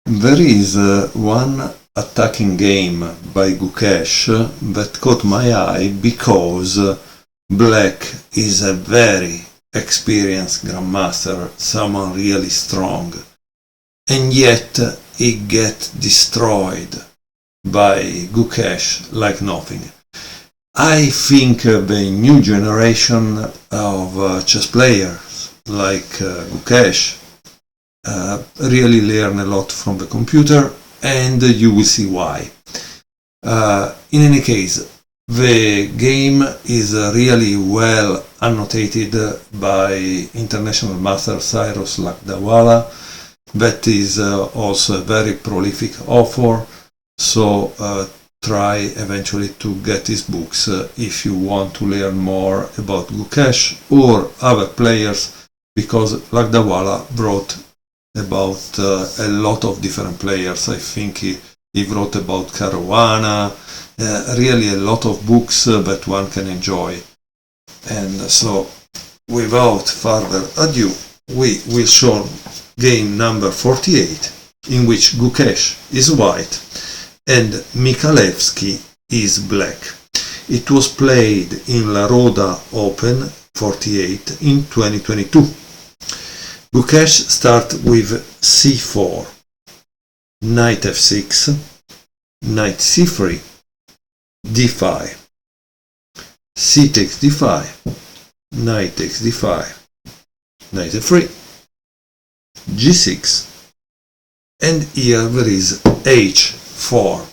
There is one attacking game by Gukesh that caught my eye because Black is a very experienced grandmaster, someone really strong, and yet he gets destroyed by Gukesh like nothing. I think the new generation of chess players like Gukesh really learn a lot from the computer, and you will see why. In any case, the game is really well annotated by international master Cyrus Lakdawala, that is also a very prolific author, so try eventually to get his books if you want to learn more about Gukesh or other players, because Lakdawala wrote about a lot of different players. I think he wrote about Caruana, really a lot of books that one can enjoy. And so, without further ado, we will show game number 48, in which Gukesh is white and Mikhalevsky is black. It was played in La Roda Open 48 in 2022. Gukesh starts with c4, knight f6, knight c3, d5, c takes d5, knight takes d5, knight f3, g6, and here there is h4.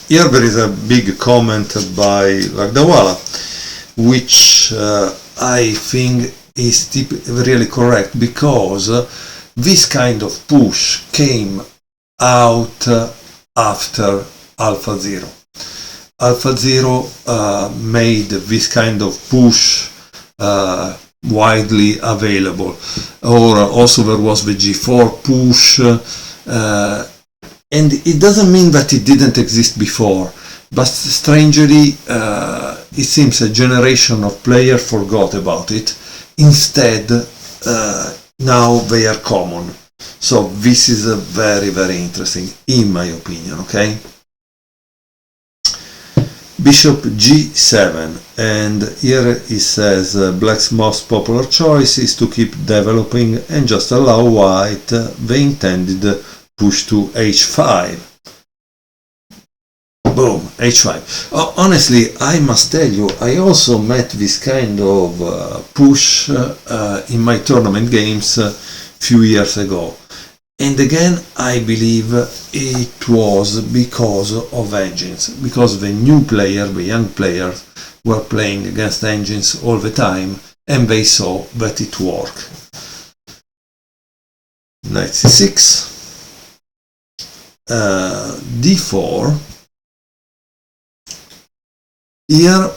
Here there is a big comment by Lakdawala, which I think is really correct, because this kind of push came out after AlphaZero. AlphaZero made this kind of push widely available, or also there was the G4 push, and it doesn't mean that it didn't exist before, but strangely it seems a generation of players forgot about it. Instead, now they are common. So this is a very, very interesting, in my opinion, okay? Bishop g7, and here he says black's most popular choice is to keep developing and just allow white the intended push to h5. Boom, h5. Honestly, I must tell you, I also met this kind of push in my tournament games a few years ago. And again, I believe it was because of engines, because the new player, the young players, were playing against engines all the time, and they saw that it worked. Knight c6, d4. Here,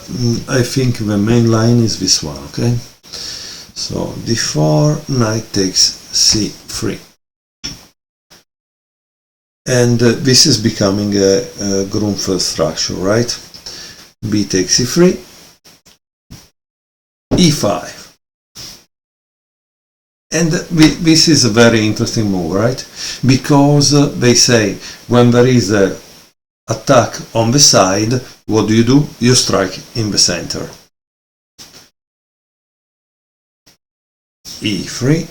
I think the main line is this one, okay? So, d4, knight takes c3. And this is becoming a Grunfeld structure, right? b takes c3, e5. And this is a very interesting move, right? Because they say, when there is an attack on the side, what do? You strike in the center. e3,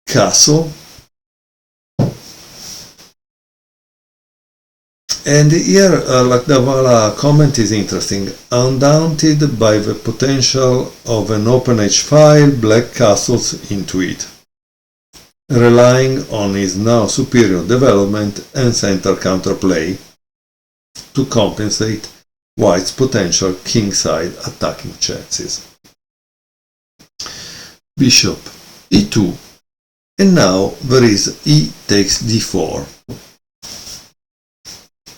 castle, and here Lakdawala comment is interesting. Undaunted by the potential of an open h-file, black castles into it, relying on his now superior development and center counterplay to compensate white's potential kingside attacking chances. Bishop e2, and now there is e takes d4.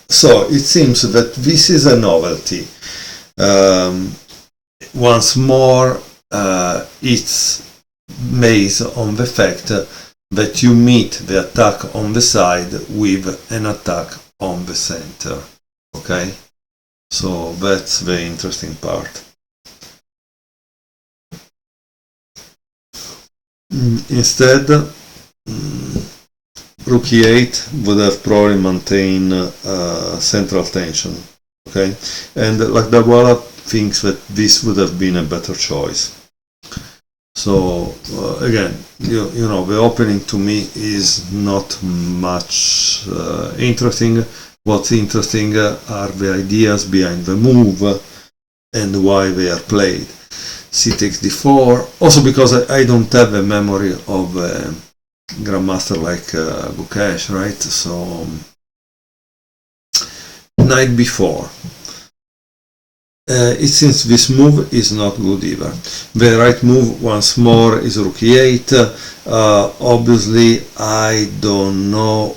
So it seems that this is a novelty. Once more, it's based on the fact that you meet the attack on the side with an attack on the center. Okay? So that's the interesting part. Instead, rook e8 would have probably maintained central tension, okay? And Lakdawala thinks that this would have been a better choice. So again, you know, the opening to me is not much interesting. What's interesting are the ideas behind the move and why they are played. C takes d4, also because I don't have a memory of a grandmaster like Gukesh, right? So knight b4. It seems this move is not good either. The right move once more is rook e8. Obviously I don't know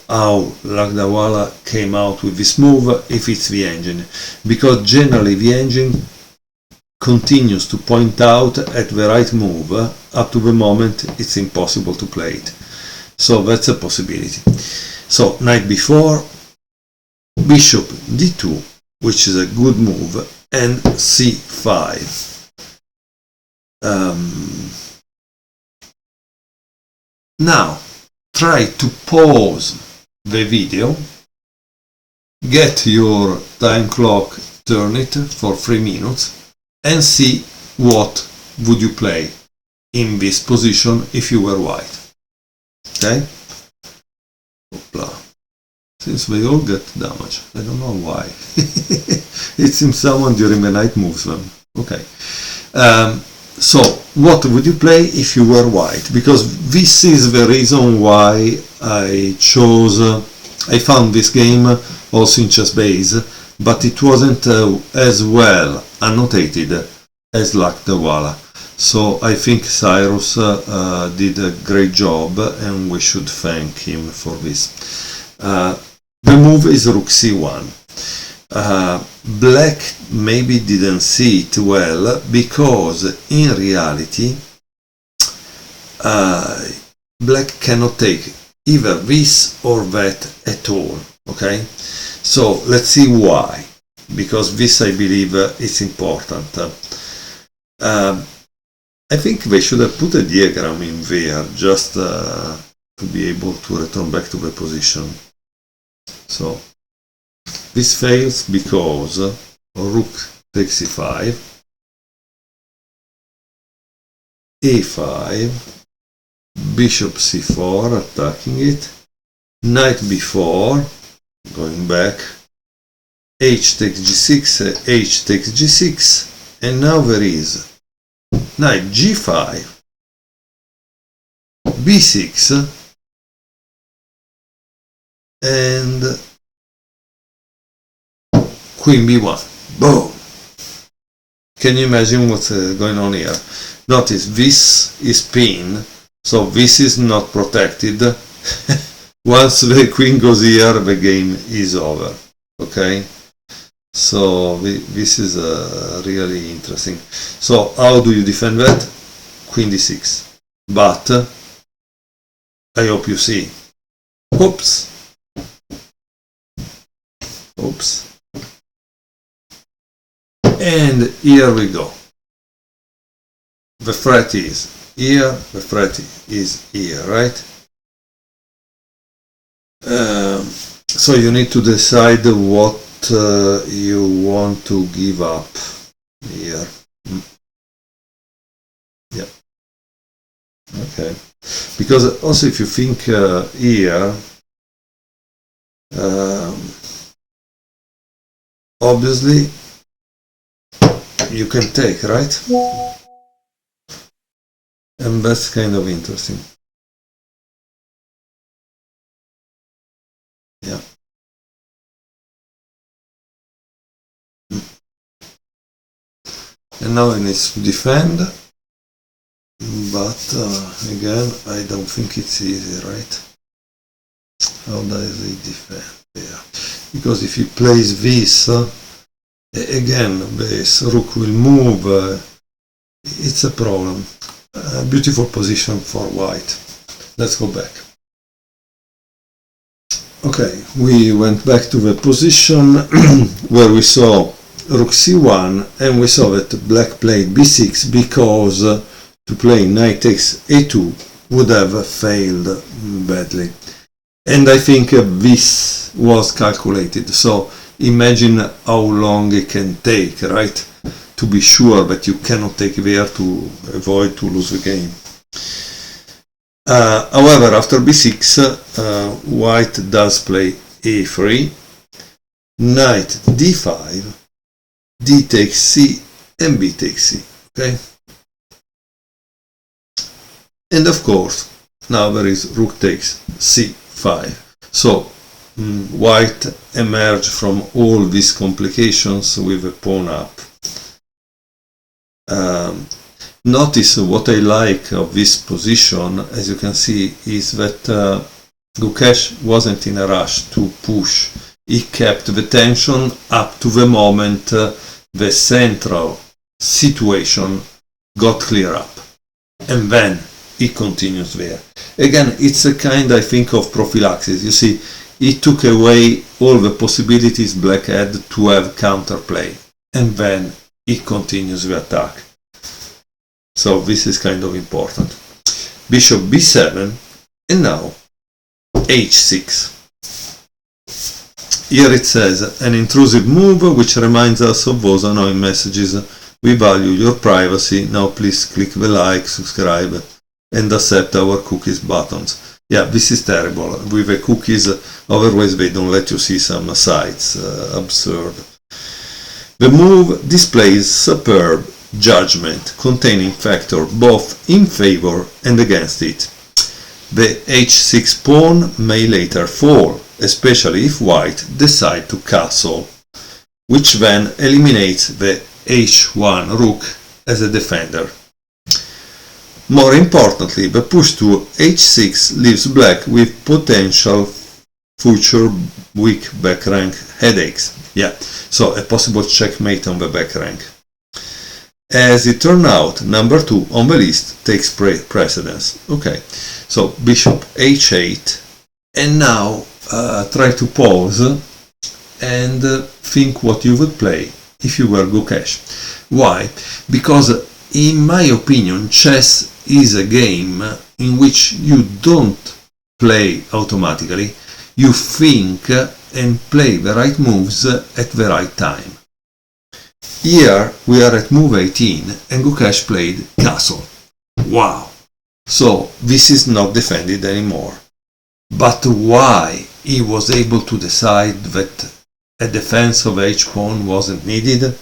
how Lakdawala came out with this move, if it's the engine, because generally the engine continues to point out at the right move up to the moment it's impossible to play it. So that's a possibility. So knight b4, bishop d2, which is a good move, and c5. Now try to pause the video, get your time clock, turn it for 3 minutes, and see what would you play in this position if you were white. Okay? Hoopla. Since they all get damage, I don't know why. It seems someone during the night moves them. Okay. So what would you play if you were white? Because this is the reason why I chose, I found this game also in ChessBase, but it wasn't as well annotated as Lakdawala. So I think Cyrus did a great job, and we should thank him for this. The move is rook c1. Black maybe didn't see it well, because in reality black cannot take either this or that at all. Okay, so let's see why, because this I believe is important. I think they should have put a diagram in there just to be able to return back to the position. So this fails because rook takes e5, e5, bishop c4 attacking it, knight b4 going back, h takes g6, h takes g6, and now there is knight g5, b6, and queen b1. Boom! Can you imagine what's going on here? Notice this is pinned, so this is not protected. Once the queen goes here, the game is over. Okay? So this is really interesting. So how do you defend that? Queen d6. But I hope you see. Oops. Oops. And here we go. The threat is here, the threat is here, right? So you need to decide what you want to give up here. Yeah. Okay. Because also if you think here, obviously you can take, right? And that's kind of interesting. Yeah. And now I need to defend, but again, I don't think it's easy, right? How does he defend there? Because if he plays this, again, this rook will move. It's a problem. Beautiful position for white. Let's go back. Okay, we went back to the position where we saw rook c1, and we saw that black played b6 because to play knight takes a2 would have failed badly. And I think this was calculated. So imagine how long it can take, right? To be sure that you cannot take there to avoid to lose the game. However, after b6, white does play a3, knight d5, d takes c, and b takes c. Okay? And of course, now there is rook takes c5. So white emerged from all these complications with a pawn up. Notice what I like of this position, as you can see, is that Gukesh wasn't in a rush to push. He kept the tension up to the moment the central situation got clear up. And then he continues there. Again, it's a kind, I think, of prophylaxis. You see, he took away all the possibilities black had to have counterplay. And then he continues the attack. So this is kind of important. Bishop b7, and now h6. Here it says, an intrusive move which reminds us of those annoying messages. We value your privacy. Now please click the like, subscribe, and accept our cookies buttons. Yeah, this is terrible. With the cookies, otherwise they don't let you see some sites. Absurd. The move displays superb judgment, containing factors both in favor and against it. The h6 pawn may later fall, especially if white decides to castle, which then eliminates the h1 rook as a defender. More importantly, the push to h6 leaves black with potential future weak back rank headaches. Yeah, so a possible checkmate on the back rank. As it turned out, number 2 on the list takes precedence. Okay, so bishop h8, and now try to pause and think what you would play if you were Gukesh. Why? Because in my opinion, chess is a game in which you don't play automatically, you think and play the right moves at the right time. Here we are at move 18 and Gukesh played castle. Wow! So this is not defended anymore. But why he was able to decide that a defense of h-pawn wasn't needed?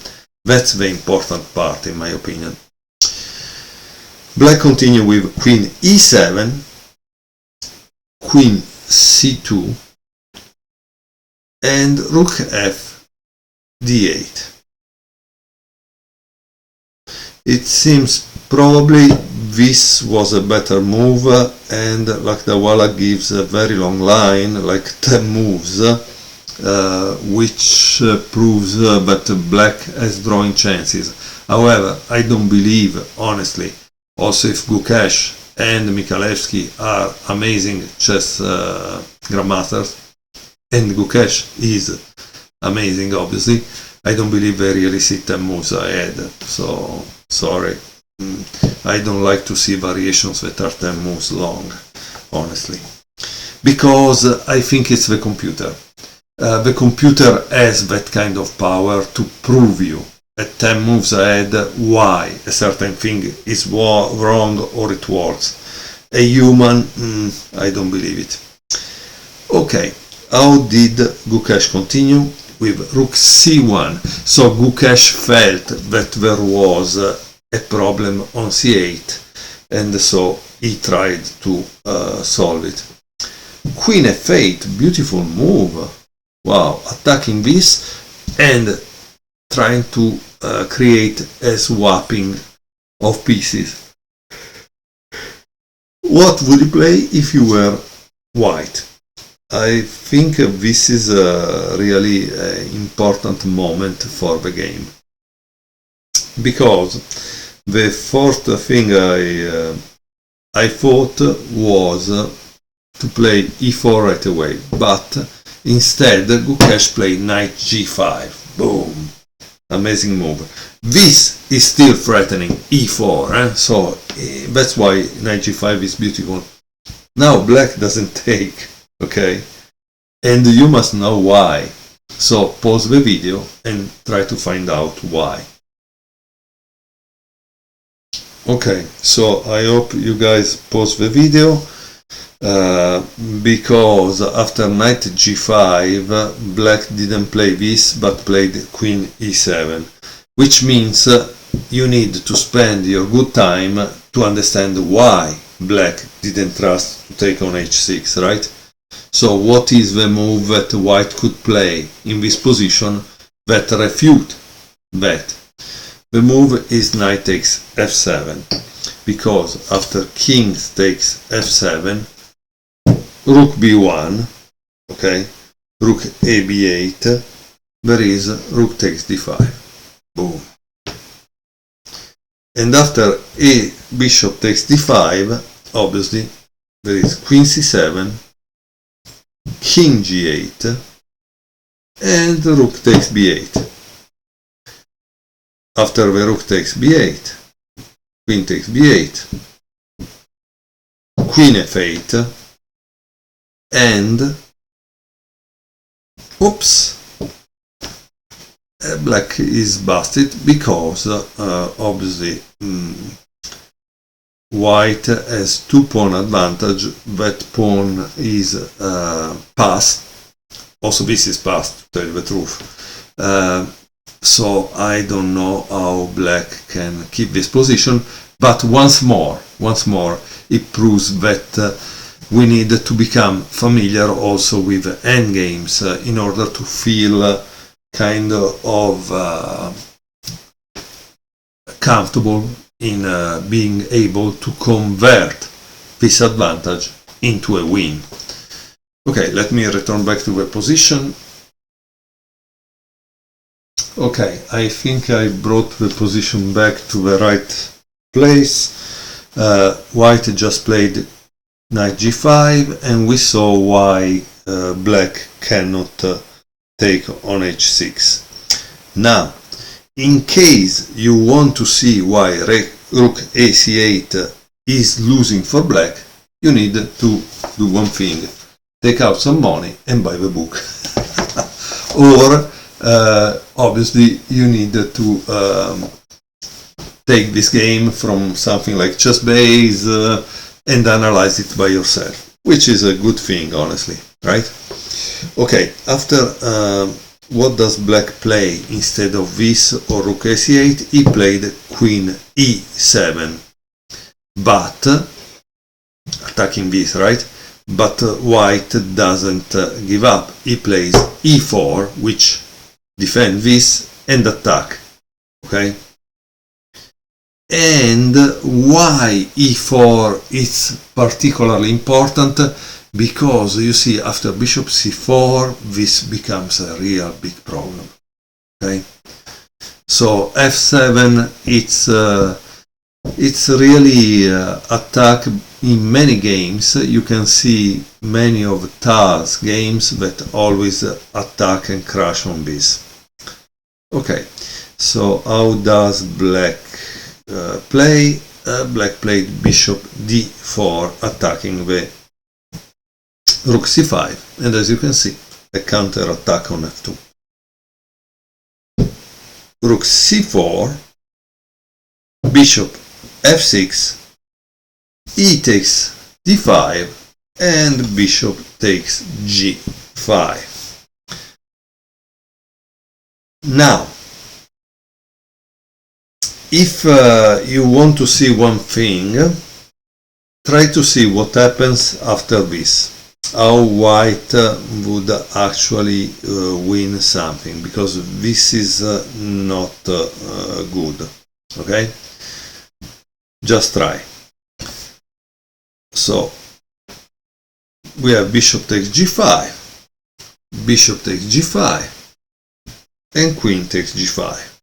That's the important part in my opinion. Black continue with queen e7, queen c2, and rook f d8. It seems probably this was a better move, and Lakdawala gives a very long line, like 10 moves, which proves that black has drawing chances. However, I don't believe, honestly, also if Gukesh and Mikhalevsky are amazing chess grandmasters, and Gukesh is amazing obviously, I don't believe they really sit 10 moves ahead. So, sorry. I don't like to see variations that are 10 moves long, honestly. Because I think it's the computer. The computer has that kind of power to prove you at 10 moves ahead why a certain thing is wrong or it works. A human, I don't believe it. Okay, how did Gukesh continue? With rook c1. So Gukesh felt that there was a problem on c8, and so he tried to solve it. Queen f8, beautiful move. Wow, attacking this and trying to create a swapping of pieces. What would you play if you were white? I think this is a really important moment for the game, because the fourth thing I thought was to play e4 right away, but instead Gukesh played knight g5. Boom! Amazing move. This is still threatening e4, so that's why knight g5 is beautiful. Now black doesn't take. okay? And you must know why. So pause the video and try to find out why. Okay, so I hope you guys pause the video, because after knight g5 black didn't play this but played queen e7, which means you need to spend your good time to understand why black didn't trust to take on h6, right? So what is the move that white could play in this position that refute that? The move is knight takes f7, because after king takes f7, rook b1, okay, rook a b8, there is rook takes d5, boom. And after a bishop takes d5, obviously there is queen c7, king g8, and rook takes b8. After the rook takes b8, queen takes b8, queen f8, and oops, black is busted because obviously white has 2 pawn advantage. That pawn is passed. Also this is passed, to tell you the truth. So I don't know how black can keep this position, but once more it proves that we need to become familiar also with endgames in order to feel kind of comfortable in being able to convert this advantage into a win. Okay, let me return back to the position. Okay, I think I brought the position back to the right place. White just played knight g5, and we saw why black cannot take on h6. Now, in case you want to see why rook ac8 is losing for black, you need to do one thing: take out some money and buy the book. Or obviously you need to take this game from something like ChessBase and analyze it by yourself, which is a good thing, honestly, right? Okay, after what does black play instead of this or rook ac8? He played queen e7, but attacking this, right? But white doesn't give up. He plays e4, which defend this and attack, okay? And why e4 is particularly important? Because you see, after bishop c4 this becomes a real big problem, okay? So f7, it's really attack in many games. You can see many of Taz games that always attack and crash on this. Okay, so how does black play? Black played bishop d4, attacking the rook c5, and as you can see, a counter attack on f2. Rook c4, bishop f6, e takes d5, and bishop takes g5. Now, if you want to see one thing, try to see what happens after this, how white would actually win something, because this is not good, okay? Just try. So we have bishop takes g5, bishop takes g5, and queen takes g5.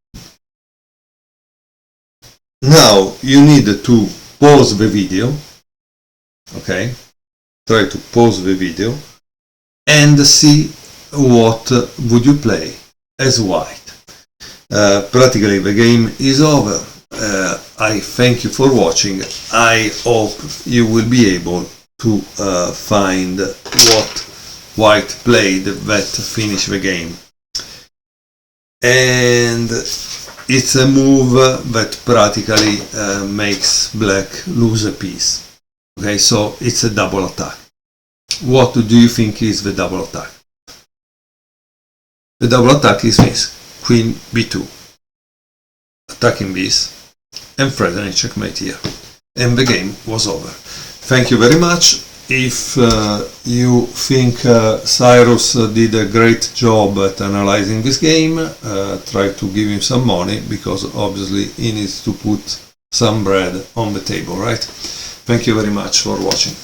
Now you need to pause the video, okay? Try to pause the video and see what would you play as white. Practically the game is over. I thank you for watching. I hope you will be able to find what white played that finish the game. And it's a move that practically makes black lose a piece. Okay, so it's a double attack. What do you think is the double attack? The double attack is this: queen b2, attacking this and threatening checkmate here. And the game was over. Thank you very much. If you think Cyrus did a great job at analyzing this game, try to give him some money, because obviously he needs to put some bread on the table, right? Thank you very much for watching.